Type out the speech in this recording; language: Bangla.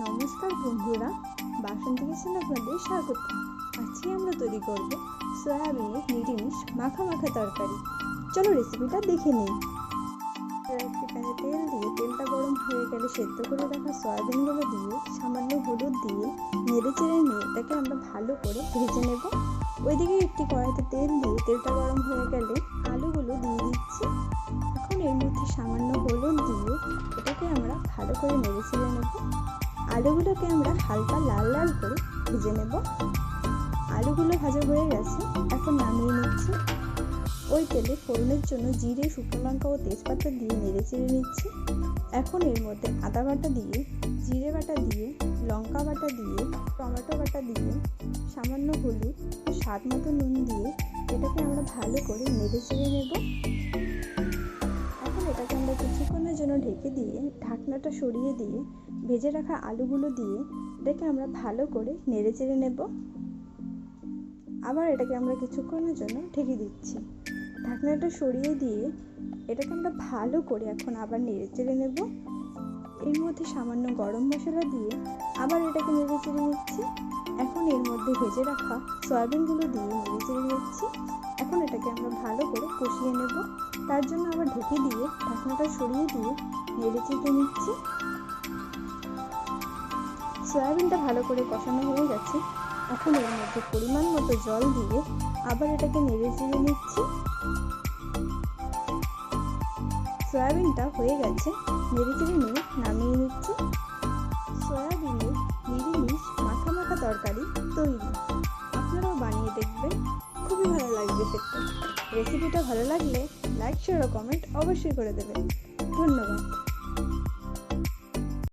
নমস্কার বন্ধুরা, বাসন্তী কিচেনে আপনাদের স্বাগত। আজকে আমরা তৈরি করব সয়াবিনের নিরামিষ মাখা মাখা তরকারি। চলো রেসিপিটা দেখে নিই। একটি প্যানে তেল দিয়ে তেলটা গরম হয়ে গেলে সেদ্ধ করে রাখা সয়াবিনগুলো দিয়ে সামান্য হলুদ দিয়ে নেড়ে চেড়ে নিয়ে এটাকে আমরা ভালো করে ভেজে নেব। ওইদিকে একটি কড়াইতে তেল দিয়ে তেলটা গরম হয়ে গেলে আলুগুলো দিয়ে দিচ্ছি। এখন এর মধ্যে সামান্য হলুদ দিয়ে এটাকে আমরা ভালো করে নেড়ে চেড়ে নেব। আলুগুলোকে আমরা হালকা লাল লাল করে ভেজে নেব। আলুগুলো ভাজা হয়ে গেছে, এখন নামিয়ে নিচ্ছি। ওই তেলে ফোড়নের জন্য জিরে, শুকনো লঙ্কা ও তেজপাতা দিয়ে নেড়ে চেড়ে নিচ্ছি। এখন এর মধ্যে আদা বাটা দিয়ে, জিরে বাটা দিয়ে, লঙ্কা বাটা দিয়ে, টমেটো বাটা দিয়ে, সামান্য হলুদ ও স্বাদ মতো নুন দিয়ে এটাকে আমরা ভালো করে নেড়ে চেড়ে নেব। এখন এটাকে আমরা কিছুক্ষণের জন্য ঢেকে দিয়ে ঢাকনাটা সরিয়ে দিয়ে ভেজে রাখা আলুগুলো দিয়ে এটাকে আমরা ভালো করে নেড়ে চেড়ে নেব। আবার এটাকে আমরা কিছুক্ষণের জন্য ঢেকে দিচ্ছি। ঢাকনাটা সরিয়ে দিয়ে এটাকে আমরা ভালো করে এখন আবার নেড়ে চেড়ে নেব। এর মধ্যে সামান্য গরম মশলা দিয়ে আবার এটাকে নেড়ে চেড়ে নিচ্ছি। এখন এর মধ্যে ভেজে রাখা সয়াবিনগুলো দিয়ে নেড়ে চেড়ে নিচ্ছি। এখন এটাকে আমরা ভালো করে কষিয়ে নেব। তার জন্য আবার ঢেকে দিয়ে ঢাকনাটা সরিয়ে দিয়ে নেড়ে চেড়ে নিচ্ছি। সয়াবিনটা ভালো করে কষানো হয়ে গেছে। এখন এর মধ্যে পরিমাণ মতো জল দিয়ে আবার এটাকে নেড়ে চেড়ে নিচ্ছি। সয়াবিনটা হয়ে গেছে, নেড়ে চেড়ে নিয়ে নামিয়ে নিচ্ছি। সয়াবিনের নিরামিষ মাখা মাখা তরকারি তৈরি। আপনারাও বানিয়ে দেখবেন, খুবই ভালো লাগবে খেতে। রেসিপিটা ভালো লাগলে লাইক, শেয়ার ও কমেন্ট অবশ্যই করে দেবেন। ধন্যবাদ।